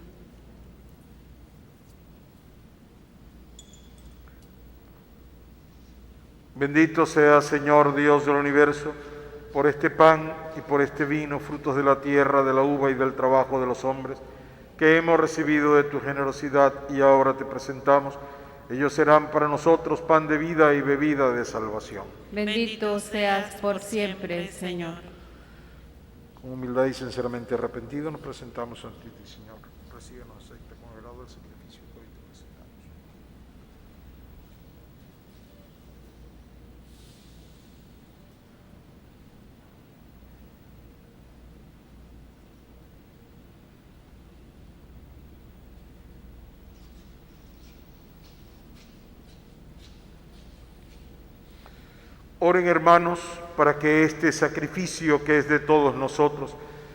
Bendito sea, Señor Dios del universo, por este pan y por este vino, frutos de la tierra, de la uva y del trabajo de los hombres, que hemos recibido de tu generosidad y ahora te presentamos. Ellos serán para nosotros pan de vida y bebida de salvación. Bendito seas por siempre, Señor. Con humildad y sinceramente arrepentidos nos presentamos ante ti, Señor. Recíbenos, acepta con agrado el sacrificio que hoy te presentamos. Oren, hermanos, para que este sacrificio que es de todos nosotros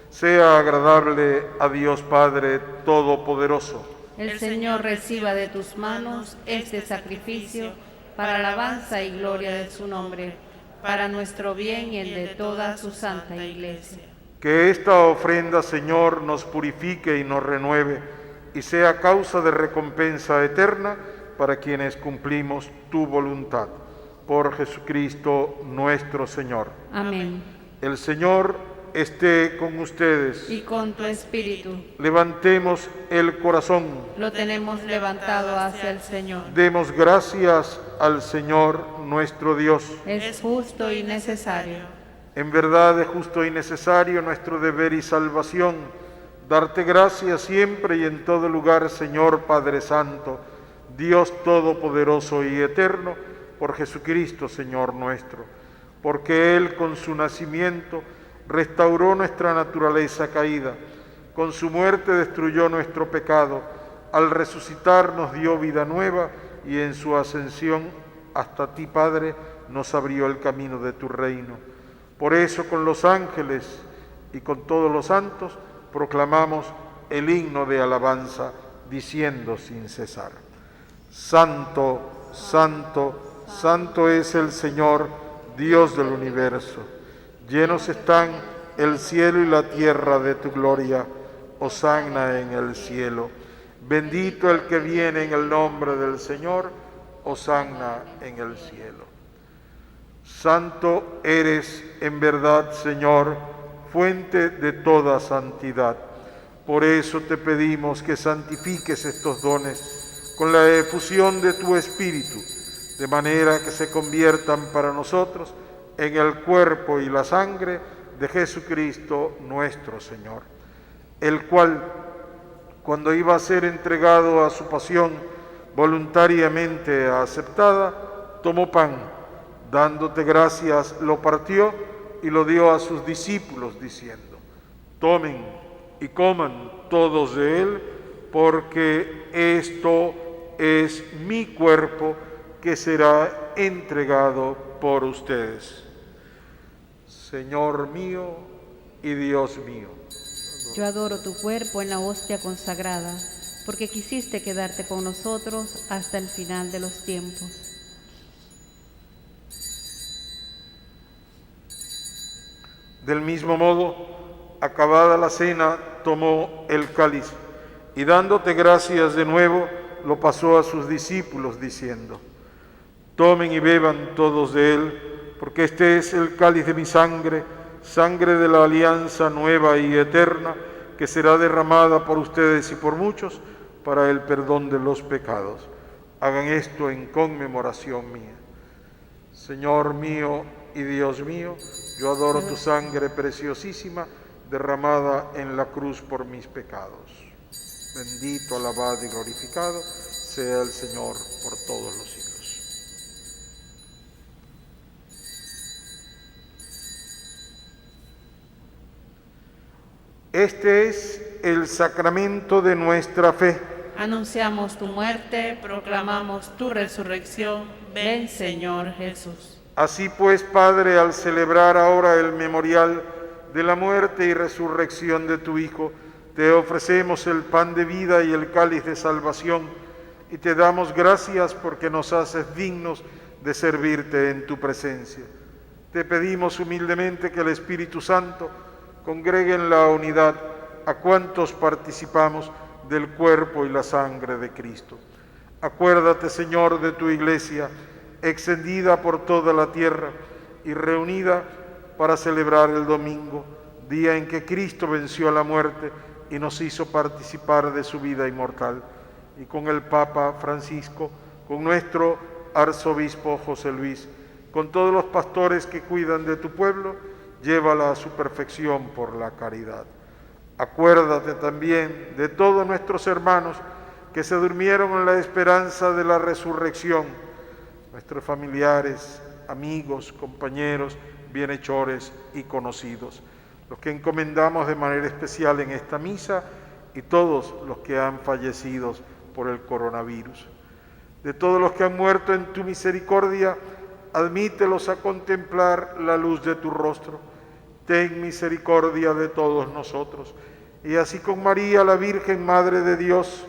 sea agradable a Dios Padre Todopoderoso. El Señor reciba de tus manos este sacrificio para alabanza y gloria de su nombre, para nuestro bien y el de toda su santa Iglesia. Que esta ofrenda, Señor, nos purifique y nos renueve y sea causa de recompensa eterna para quienes cumplimos tu voluntad. Por Jesucristo nuestro Señor. Amén. El Señor esté con ustedes. Y con tu espíritu. Levantemos el corazón. Lo tenemos levantado hacia el Señor. Demos gracias al Señor nuestro Dios. Es justo y necesario. En verdad es justo y necesario, nuestro deber y salvación, darte gracias siempre y en todo lugar, Señor Padre Santo, Dios Todopoderoso y Eterno, por Jesucristo, Señor nuestro, porque Él con su nacimiento restauró nuestra naturaleza caída, con su muerte destruyó nuestro pecado, al resucitar nos dio vida nueva y en su ascensión hasta ti, Padre, nos abrió el camino de tu reino. Por eso con los ángeles y con todos los santos proclamamos el himno de alabanza, diciendo sin cesar: Santo, Santo, Santo es el Señor, Dios del universo. Llenos están el cielo y la tierra de tu gloria. Hosana en el cielo. Bendito el que viene en el nombre del Señor. Hosana en el cielo. Santo eres en verdad, Señor, fuente de toda santidad. Por eso te pedimos que santifiques estos dones con la efusión de tu Espíritu, de manera que se conviertan para nosotros en el cuerpo y la sangre de Jesucristo nuestro Señor, el cual, cuando iba a ser entregado a su pasión voluntariamente aceptada, tomó pan, dándote gracias, lo partió y lo dio a sus discípulos, diciendo: tomen y coman todos de él, porque esto es mi cuerpo, que será entregado por ustedes. Señor mío y Dios mío. Yo adoro tu cuerpo en la hostia consagrada, porque quisiste quedarte con nosotros hasta el final de los tiempos. Del mismo modo, acabada la cena, tomó el cáliz y dándote gracias de nuevo, lo pasó a sus discípulos diciendo: tomen y beban todos de él, porque este es el cáliz de mi sangre, sangre de la alianza nueva y eterna, que será derramada por ustedes y por muchos para el perdón de los pecados. Hagan esto en conmemoración mía. Señor mío y Dios mío, yo adoro tu sangre preciosísima derramada en la cruz por mis pecados. Bendito, alabado y glorificado sea el Señor por todos los siglos. Este es el sacramento de nuestra fe. Anunciamos tu muerte, proclamamos tu resurrección. Ven, Señor Jesús. Así pues, Padre, al celebrar ahora el memorial de la muerte y resurrección de tu Hijo, te ofrecemos el pan de vida y el cáliz de salvación, y te damos gracias porque nos haces dignos de servirte en tu presencia. Te pedimos humildemente que el Espíritu Santo congregue en la unidad a cuantos participamos del cuerpo y la sangre de Cristo. Acuérdate, Señor, de tu Iglesia, extendida por toda la tierra y reunida para celebrar el domingo, día en que Cristo venció a la muerte y nos hizo participar de su vida inmortal. Y con el Papa Francisco, con nuestro arzobispo José Luis, con todos los pastores que cuidan de tu pueblo, llévala a su perfección por la caridad. Acuérdate también de todos nuestros hermanos que se durmieron en la esperanza de la resurrección, nuestros familiares, amigos, compañeros, bienhechores y conocidos, los que encomendamos de manera especial en esta misa y todos los que han fallecido por el coronavirus. De todos los que han muerto en tu misericordia, admítelos a contemplar la luz de tu rostro. Ten misericordia de todos nosotros. Y así con María, la Virgen Madre de Dios,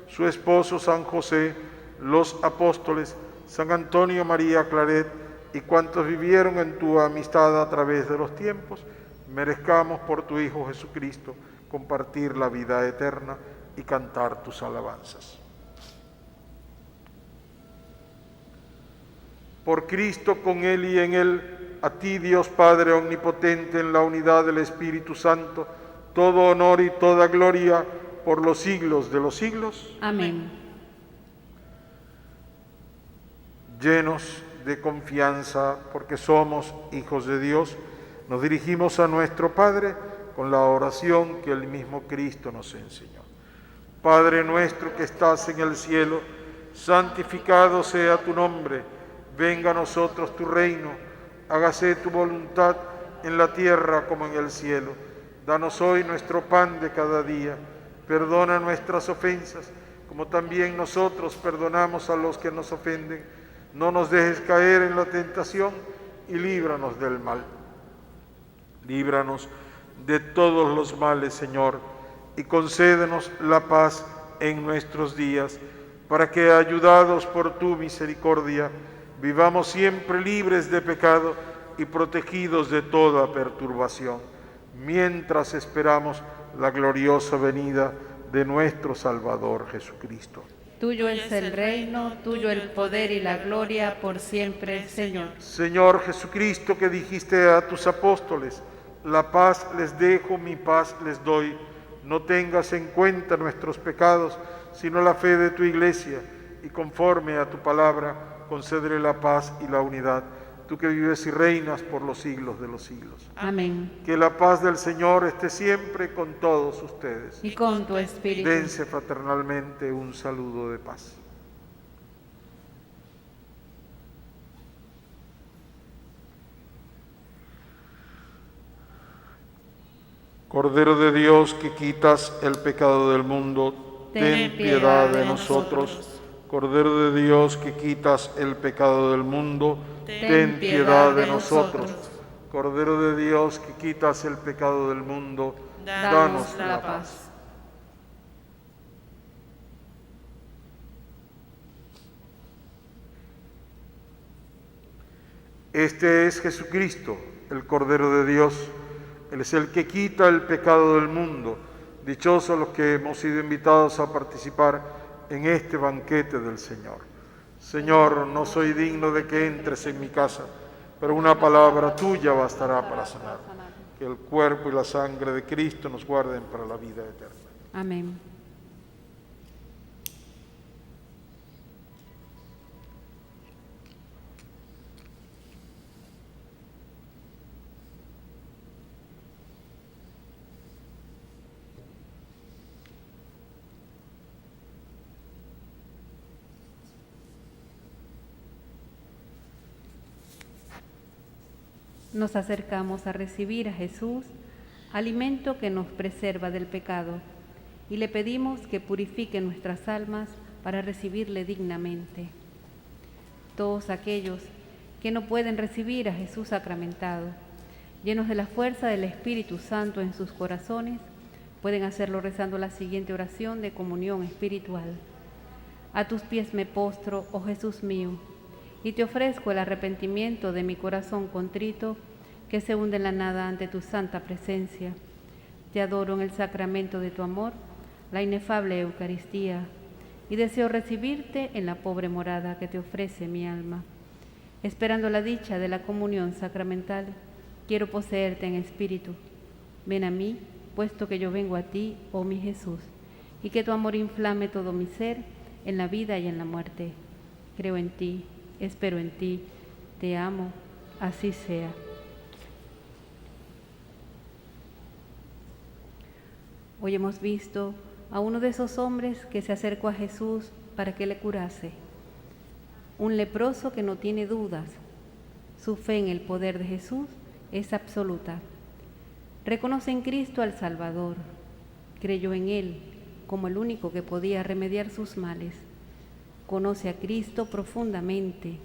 su esposo San José, los apóstoles, San Antonio María Claret y cuantos vivieron en tu amistad a través de los tiempos, merezcamos por tu Hijo Jesucristo compartir la vida eterna y cantar tus alabanzas. Por Cristo, con Él y en Él, a ti, Dios Padre omnipotente, en la unidad del Espíritu Santo, todo honor y toda gloria por los siglos de los siglos. Amén. Llenos de confianza, porque somos hijos de Dios, nos dirigimos a nuestro Padre con la oración que el mismo Cristo nos enseñó. Padre nuestro que estás en el cielo, santificado sea tu nombre. Venga a nosotros tu reino, hágase tu voluntad en la tierra como en el cielo. Danos hoy nuestro pan de cada día. Perdona nuestras ofensas, como también nosotros perdonamos a los que nos ofenden. No nos dejes caer en la tentación y líbranos del mal. Líbranos de todos los males, Señor, y concédenos la paz en nuestros días, para que, ayudados por tu misericordia, vivamos siempre libres de pecado y protegidos de toda perturbación, mientras esperamos la gloriosa venida de nuestro Salvador Jesucristo. Tuyo es el reino, tuyo el poder y la gloria por siempre, Señor. Señor Jesucristo, que dijiste a tus apóstoles: la paz les dejo, mi paz les doy. No tengas en cuenta nuestros pecados, sino la fe de tu Iglesia, y conforme a tu palabra, concédele la paz y la unidad, tú que vives y reinas por los siglos de los siglos. Amén. Que la paz del Señor esté siempre con todos ustedes. Y con tu espíritu. Dense fraternalmente un saludo de paz. Cordero de Dios, que quitas el pecado del mundo, ten piedad de nosotros. Cordero de Dios, que quitas el pecado del mundo, ten piedad de nosotros. Cordero de Dios, que quitas el pecado del mundo, danos la paz. Este es Jesucristo, el Cordero de Dios. Él es el que quita el pecado del mundo. Dichosos los que hemos sido invitados a participar en este banquete del Señor. Señor, no soy digno de que entres en mi casa, pero una palabra tuya bastará para sanar. Que el cuerpo y la sangre de Cristo nos guarden para la vida eterna. Amén. Nos acercamos a recibir a Jesús, alimento que nos preserva del pecado, y le pedimos que purifique nuestras almas para recibirle dignamente. Todos aquellos que no pueden recibir a Jesús sacramentado, llenos de la fuerza del Espíritu Santo en sus corazones, pueden hacerlo rezando la siguiente oración de comunión espiritual. A tus pies me postro, oh Jesús mío, y te ofrezco el arrepentimiento de mi corazón contrito, que se hunde en la nada ante tu santa presencia. Te adoro en el sacramento de tu amor, la inefable Eucaristía, y deseo recibirte en la pobre morada que te ofrece mi alma. Esperando la dicha de la comunión sacramental, quiero poseerte en espíritu. Ven a mí, puesto que yo vengo a ti, oh mi Jesús, y que tu amor inflame todo mi ser en la vida y en la muerte. Creo en ti, espero en ti, te amo, así sea. Hoy hemos visto a uno de esos hombres que se acercó a Jesús para que le curase. Un leproso que no tiene dudas. Su fe en el poder de Jesús es absoluta. Reconoce en Cristo al Salvador. Creyó en Él como el único que podía remediar sus males. Conoce a Cristo profundamente.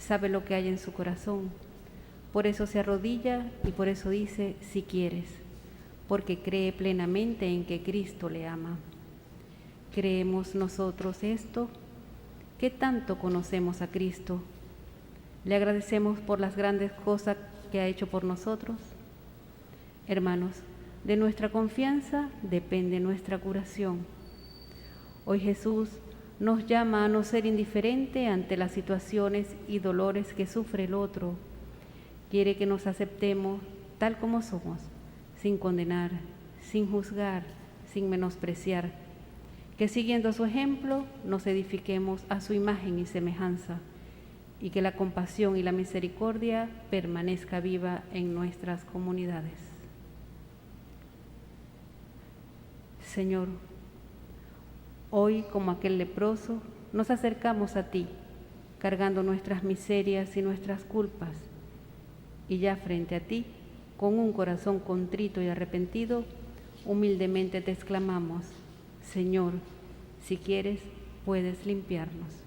Sabe lo que hay en su corazón. Por eso se arrodilla y por eso dice, si quieres, porque cree plenamente en que Cristo le ama. ¿Creemos nosotros esto? ¿Qué tanto conocemos a Cristo? ¿Le agradecemos por las grandes cosas que ha hecho por nosotros? Hermanos, de nuestra confianza depende nuestra curación. Hoy Jesús nos llama a no ser indiferente ante las situaciones y dolores que sufre el otro. Quiere que nos aceptemos tal como somos, sin condenar, sin juzgar, sin menospreciar, que siguiendo su ejemplo nos edifiquemos a su imagen y semejanza, y que la compasión y la misericordia permanezca viva en nuestras comunidades. Señor, hoy como aquel leproso nos acercamos a ti, cargando nuestras miserias y nuestras culpas, y ya frente a ti, con un corazón contrito y arrepentido, humildemente te exclamamos, Señor, si quieres, puedes limpiarnos.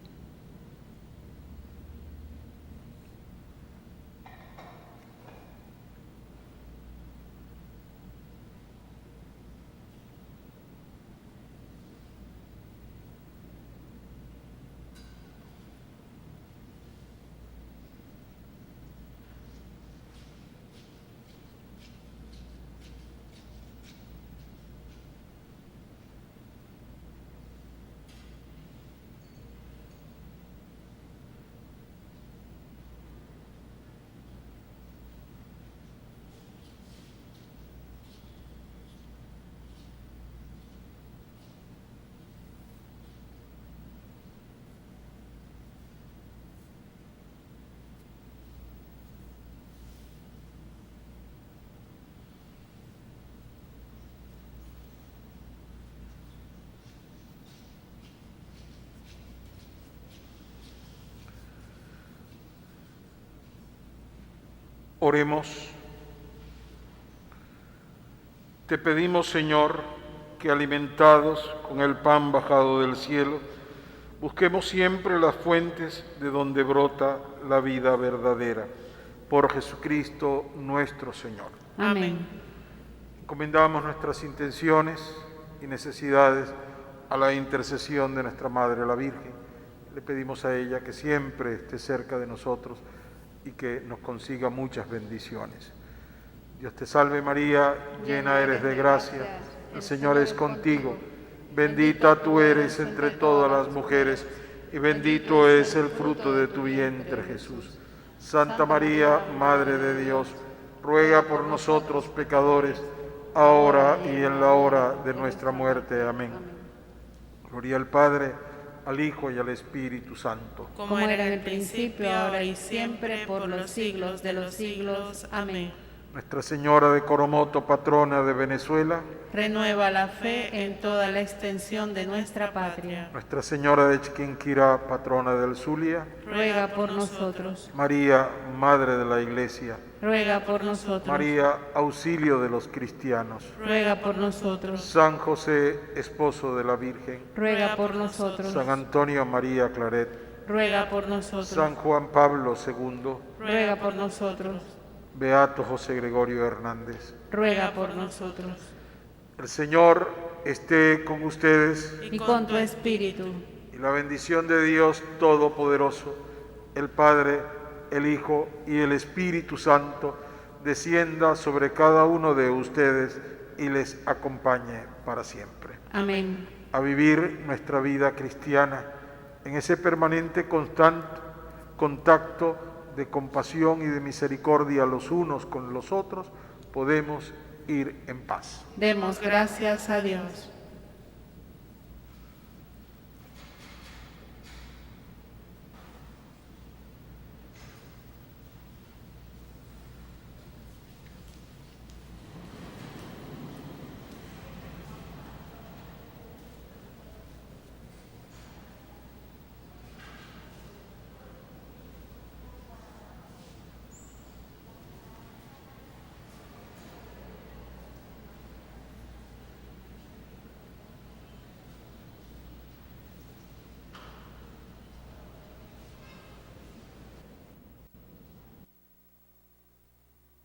Oremos. Te pedimos, Señor, que alimentados con el pan bajado del cielo, busquemos siempre las fuentes de donde brota la vida verdadera. Por Jesucristo nuestro Señor. Amén. Encomendamos nuestras intenciones y necesidades a la intercesión de nuestra Madre la Virgen. Le pedimos a ella que siempre esté cerca de nosotros y que nos consiga muchas bendiciones. Dios te salve María, llena eres de gracia, el Señor es contigo. Bendita tú eres entre todas las mujeres, y bendito es el fruto de tu vientre, Jesús. Santa María, Madre de Dios, ruega por nosotros pecadores, ahora y en la hora de nuestra muerte. Amén. Gloria al Padre, al Hijo y al Espíritu Santo. Como era en el principio, ahora y siempre, por los siglos de los siglos. Amén. Nuestra Señora de Coromoto, patrona de Venezuela. Renueva la fe en toda la extensión de nuestra patria. Nuestra Señora de Chiquinquirá, patrona del Zulia. Ruega por nosotros. María, Madre de la Iglesia. Ruega por nosotros. María, auxilio de los cristianos. Ruega por nosotros. San José, esposo de la Virgen. Ruega por nosotros. San Antonio María Claret. Ruega por nosotros. San Juan Pablo II. Ruega por nosotros. Beato José Gregorio Hernández. Ruega por nosotros. El Señor esté con ustedes, Y con tu espíritu. y la bendición de Dios Todopoderoso, el Padre, el Hijo y el Espíritu Santo, descienda sobre cada uno de ustedes y les acompañe para siempre. Amén. A vivir nuestra vida cristiana en ese permanente contacto de compasión y de misericordia los unos con los otros, podemos ir en paz. Demos gracias a Dios.